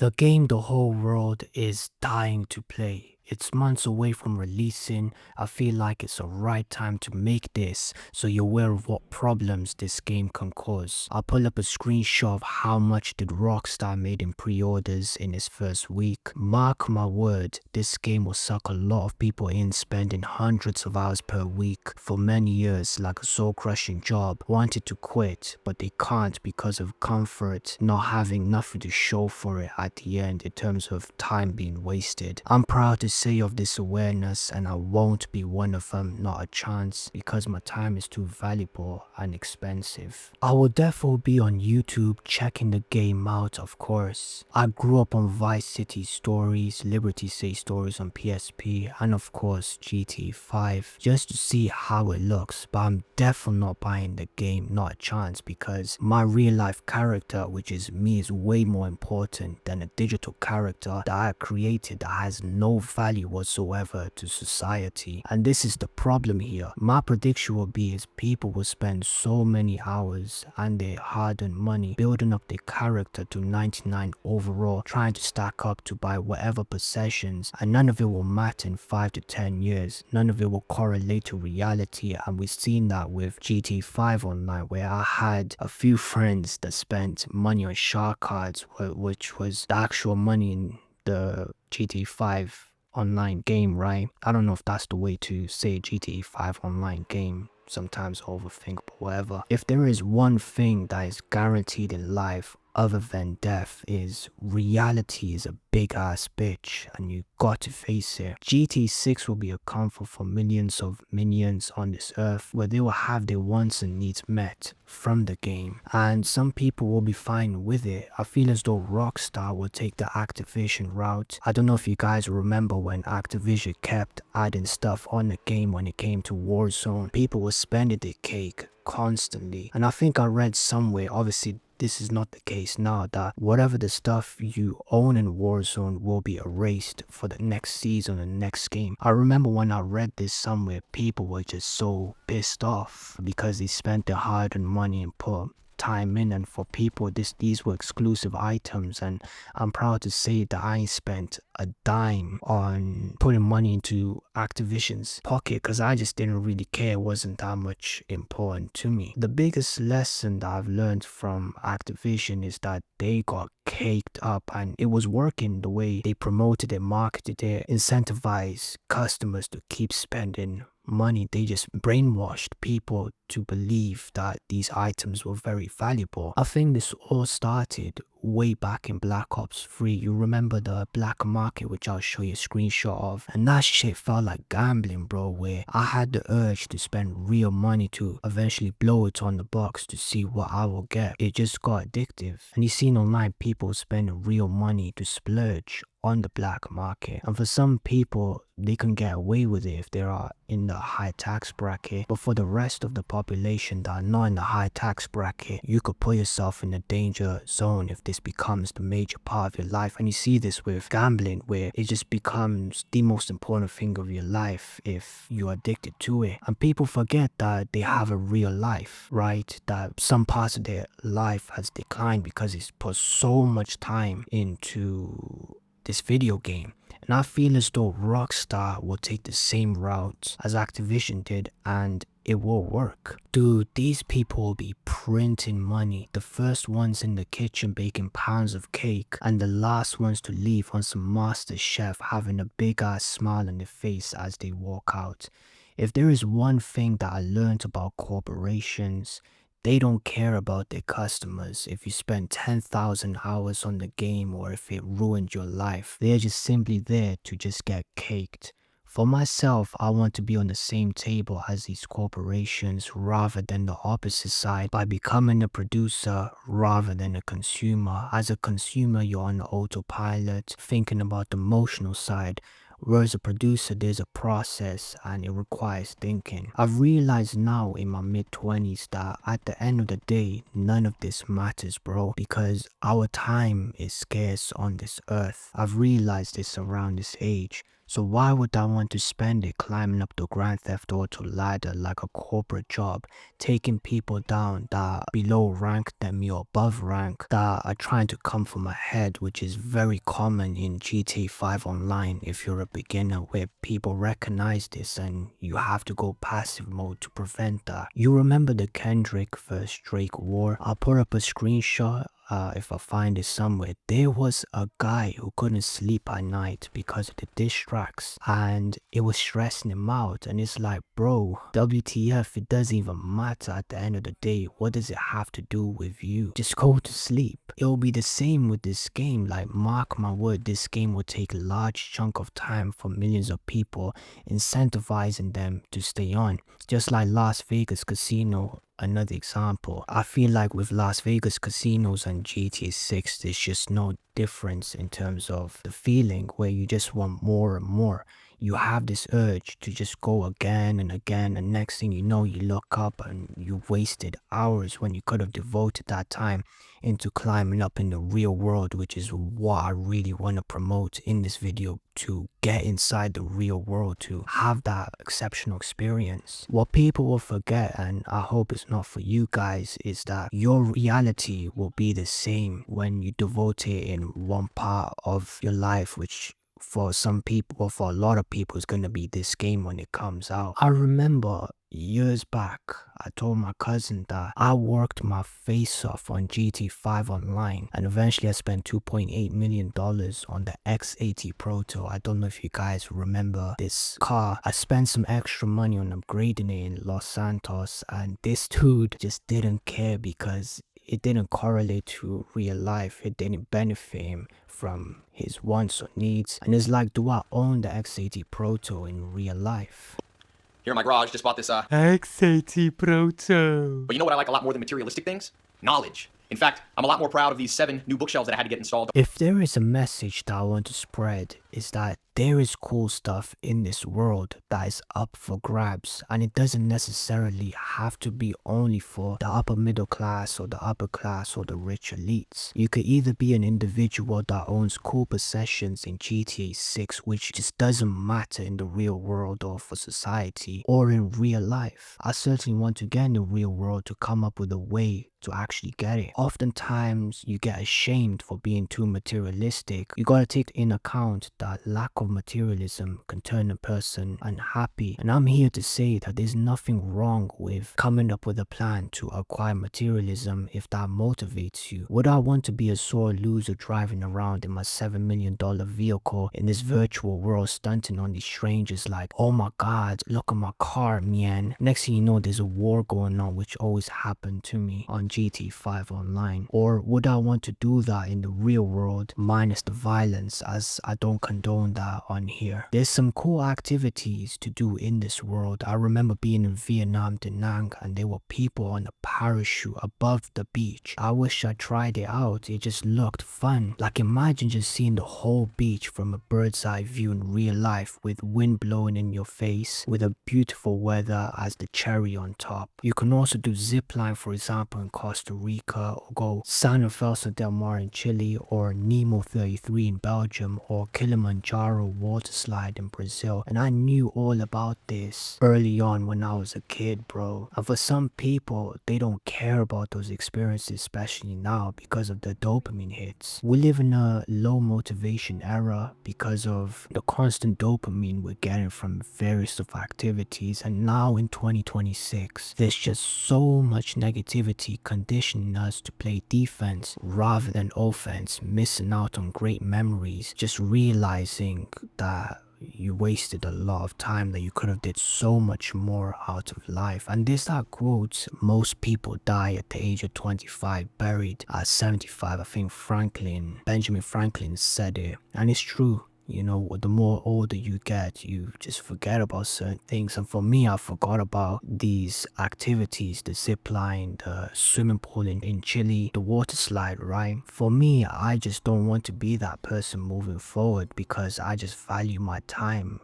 The game the whole world is dying to play. It's months away from releasing. I feel like it's the right time to make this so you're aware of what problems this game can cause. I'll pull up a screenshot of how much did Rockstar made in pre-orders in its first week. Mark my word, this game will suck a lot of people in, spending hundreds of hours per week for many years like a soul-crushing job, wanted to quit but they can't because of comfort, not having nothing to show for it at the end in terms of time being wasted. I'm proud to say of this awareness, and I won't be one of them, not a chance, because my time is too valuable and expensive. I will therefore be on YouTube checking the game out, of course. I grew up on Vice City stories, Liberty City stories on PSP, and of course GTA 5, just to see how it looks, but I'm definitely not buying the game, not a chance, because my real life character, which is me, is way more important than a digital character that I created that has no value whatsoever to society. And this is the problem here. My prediction will be is people will spend so many hours and their hard-earned money building up their character to 99 overall, trying to stack up to buy whatever possessions, and none of it will matter in 5 to 10 years. None of it will correlate to reality, and we've seen that with GTA 5 online, where I had a few friends that spent money on shark cards, which was the actual money in the GTA 5 online game, right? I don't know if that's the way to say GTA 5 online game. Sometimes overthink, but whatever. If there is one thing that is guaranteed in life other than death, is reality is a big ass bitch and you got to face it. GTA 6 will be a comfort for millions of minions on this earth, where they will have their wants and needs met from the game, and some people will be fine with it. I feel as though Rockstar will take the Activision route. I don't know if you guys remember when Activision kept adding stuff on the game when it came to Warzone. People were spending their cake constantly, and I think I read somewhere, obviously this is not the case now, that whatever the stuff you own in Warzone will be erased for the next season and next game. I remember when I read this somewhere, people were just so pissed off because they spent their hard-earned money and put time in, and for people these were exclusive items, and I'm proud to say that I ain't spent a dime on putting money into Activision's pocket because I just didn't really care. It wasn't that much important to me. The biggest lesson that I've learned from Activision is that they got caked up, and it was working the way they promoted it, marketed it, incentivized customers to keep spending money. They just brainwashed people to believe that these items were very valuable. I think this all started way back in Black Ops 3. You remember the black market, which I'll show you a screenshot of, and that shit felt like gambling, bro, where I had the urge to spend real money to eventually blow it on the box to see what I will get. It just got addictive, and you seen online people spending real money to splurge on the black market, and for some people they can get away with it if they are in the high tax bracket, but for the rest of the population that are not in the high tax bracket, you could put yourself in a danger zone if this becomes the major part of your life. And you see this with gambling, where it just becomes the most important thing of your life if you're addicted to it, and people forget that they have a real life, right? That some parts of their life has declined because it's put so much time into this video game. And I feel as though Rockstar will take the same route as Activision did, and it will work. Dude, these people will be printing money. The first ones in the kitchen baking pounds of cake, and the last ones to leave on some master chef having a big ass smile on their face as they walk out. If there is one thing that I learned about corporations, they don't care about their customers. If you spend 10,000 hours on the game or if it ruined your life, they're just simply there to just get caked. For myself, I want to be on the same table as these corporations rather than the opposite side, by becoming a producer rather than a consumer. As a consumer, you're on autopilot, thinking about the emotional side. Whereas a producer, there's a process and it requires thinking. I've realized now in my mid-20s that at the end of the day, none of this matters, bro, because our time is scarce on this earth. I've realized this around this age. So why would I want to spend it climbing up the Grand Theft Auto ladder like a corporate job, taking people down that are below rank than me or above rank that are trying to come for my head, which is very common in GTA 5 Online if you're a beginner, where people recognize this and you have to go passive mode to prevent that. You remember the Kendrick vs Drake war? I'll put up a screenshot if I find it somewhere. There was a guy who couldn't sleep at night because of the diss tracks, and it was stressing him out. And it's like, bro, WTF, it doesn't even matter at the end of the day. What does it have to do with you? Just go to sleep. It'll be the same with this game. Like, mark my word, this game will take a large chunk of time for millions of people, incentivizing them to stay on. Just like Las Vegas Casino, another example. I feel like with Las Vegas casinos and GTA 6, there's just no difference in terms of the feeling, where you just want more and more. You have this urge to just go again and again, and next thing you know, you look up and you wasted hours when you could have devoted that time into climbing up in the real world, which is what I really want to promote in this video, to get inside the real world, to have that exceptional experience. What people will forget, and I hope it's not for you guys, is that your reality will be the same when you devote it in one part of your life, which for some people, or for a lot of people, is going to be this game when it comes out. I remember years back, I told my cousin that I worked my face off on GT 5 Online, and eventually I spent $2.8 million on the X80 Proto. I don't know if you guys remember this car. I spent some extra money on upgrading it in Los Santos, and this dude just didn't care because it didn't correlate to real life. It didn't benefit him from his wants or needs. And it's like, do I own the X80 Proto in real life? Here in my garage, just bought this, X80 Proto. But you know what I like a lot more than materialistic things? Knowledge. In fact, I'm a lot more proud of these 7 new bookshelves that I had to get installed. If there is a message that I want to spread, is that there is cool stuff in this world that is up for grabs, and it doesn't necessarily have to be only for the upper middle class or the upper class or the rich elites. You could either be an individual that owns cool possessions in GTA 6, which just doesn't matter in the real world or for society, or in real life. I certainly want to get in the real world to come up with a way to actually get it. Oftentimes you get ashamed for being too materialistic. You gotta take in account that lack of materialism can turn a person unhappy, and I'm here to say that there's nothing wrong with coming up with a plan to acquire materialism if that motivates you. Would I want to be a sore loser driving around in my $7 million vehicle in this virtual world, stunting on these strangers like, oh my god, look at my car, man? Next thing you know, there's a war going on, which always happened to me on GT 5 Online. Or would I want to do that in the real world minus the violence, as I don't condone that on here? There's some cool activities to do in this world. I remember being in Vietnam, Da Nang, and there were people on a parachute above the beach. I wish I tried it out. It just looked fun. Like, imagine just seeing the whole beach from a bird's eye view in real life, with wind blowing in your face, with a beautiful weather as the cherry on top. You can also do zipline, for example, in Costa Rica, or go San Alfonso del Mar in Chile, or Nemo 33 in Belgium, or Kilimanjaro water slide in Brazil. And I knew all about this early on when I was a kid, bro. And for some people, they don't care about those experiences, especially now, because of the dopamine hits. We live in a low motivation era because of the constant dopamine we're getting from various of activities. And now in 2026, there's just so much negativity conditioning us to play defense rather than offense, missing out on great memories, just realizing that you wasted a lot of time that you could have did so much more out of life. And there's that quote, most people die at the age of 25, buried at 75. I think Benjamin Franklin said it, and it's true. You know, the more older you get, you just forget about certain things. And for me, I forgot about these activities, the zip line, the swimming pool in Chile, the water slide, right? For me, I just don't want to be that person moving forward, because I just value my time,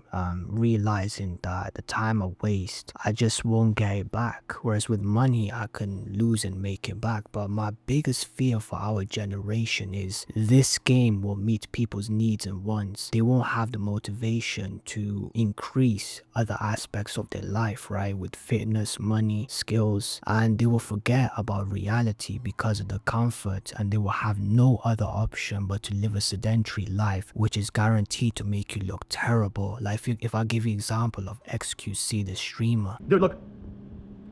realizing that the time I waste, I just won't get it back. Whereas with money, I can lose and make it back. But my biggest fear for our generation is this game will meet people's needs and wants. they won't have the motivation to increase other aspects of their life, right? With fitness, money, skills, and they will forget about reality because of the comfort, and they will have no other option but to live a sedentary life, which is guaranteed to make you look terrible. Like if I give you example of XQC, the streamer. Dude, look.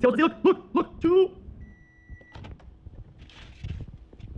Look, two.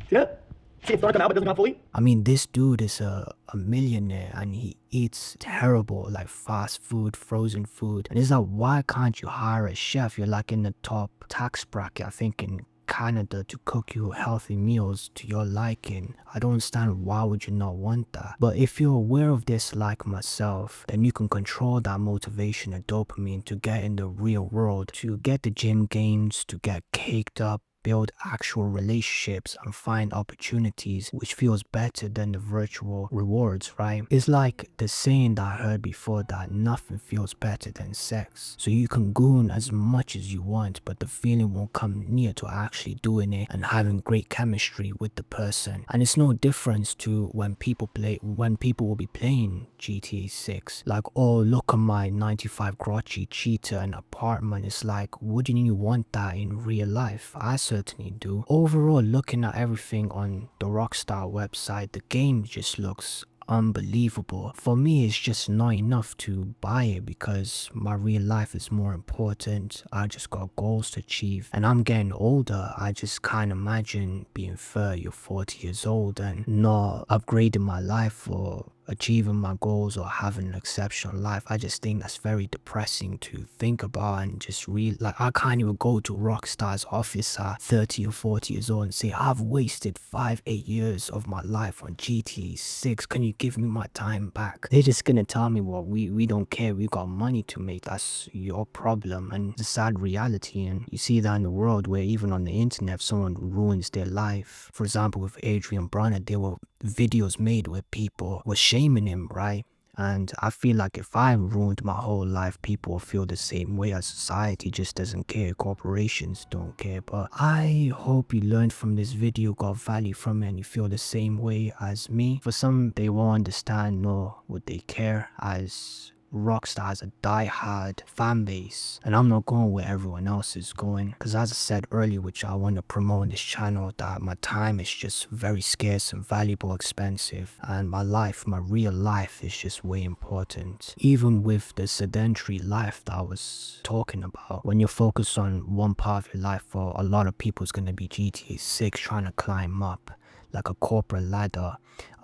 See that? See it start to come out but doesn't come out fully? I mean, this dude is a millionaire and he eats terrible, like fast food, frozen food. And it's like, why can't you hire a chef? You're like in the top tax bracket, I think, in Canada, to cook you healthy meals to your liking. I don't understand, why would you not want that? But if you're aware of this like myself, then you can control that motivation and dopamine to get in the real world, to get the gym gains, to get caked up, build actual relationships and find opportunities, which feels better than the virtual rewards, right? It's like the saying that I heard before, that nothing feels better than sex. So you can goon as much as you want, but the feeling won't come near to actually doing it and having great chemistry with the person. And it's no difference to when people will be playing GTA 6. Like, oh, look at my 95 Grotchi cheetah and apartment. It's like, wouldn't you want that in real life? I certainly do. Overall, looking at everything on the Rockstar website, the game just looks unbelievable. For me, it's just not enough to buy it because my real life is more important. I just got goals to achieve and I'm getting older. I just can't imagine being 30 or 40 years old and not upgrading my life or achieving my goals or having an exceptional life. I just think that's very depressing to think about, and just like, I can't even go to Rockstar's office at 30 or 40 years old and say, I've wasted 8 years of my life on GTA 6. Can you give me my time back? They're just gonna tell me, well, we don't care, we got money to make, that's your problem. And it's a sad reality, and you see that in the world where even on the internet, if someone ruins their life, for example with Adrian Bronner, there were videos made where people were shaming him, right? And I feel like if I ruined my whole life, people will feel the same way, as society just doesn't care, corporations don't care. But I hope you learned from this video, got value from it, and you feel the same way as me. For some, they won't understand nor would they care, as Rockstar has a die-hard fan base, and I'm not going where everyone else is going, because as I said earlier, which I want to promote on this channel, that my time is just very scarce and valuable, expensive, and my life, my real life, is just way important. Even with the sedentary life that I was talking about, when you're focused on one part of your life, for a lot of people it's going to be GTA 6, trying to climb up like a corporate ladder.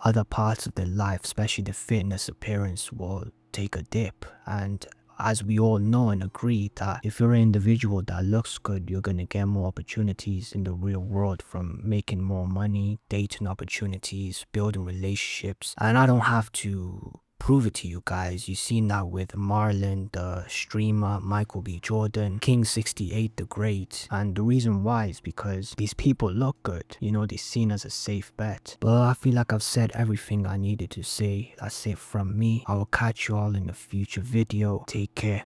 Other parts of their life, especially the fitness appearance, will take a dip. And as we all know and agree, that if you're an individual that looks good, you're gonna get more opportunities in the real world, from making more money, dating opportunities, building relationships. And I don't have to prove it to you guys. You've seen that with Marlon, the streamer, Michael B. Jordan, King 68 the Great. And the reason why is because these people look good. You know, they're seen as a safe bet. But I feel like I've said everything I needed to say. That's it from me. I will catch you all in a future video. Take care.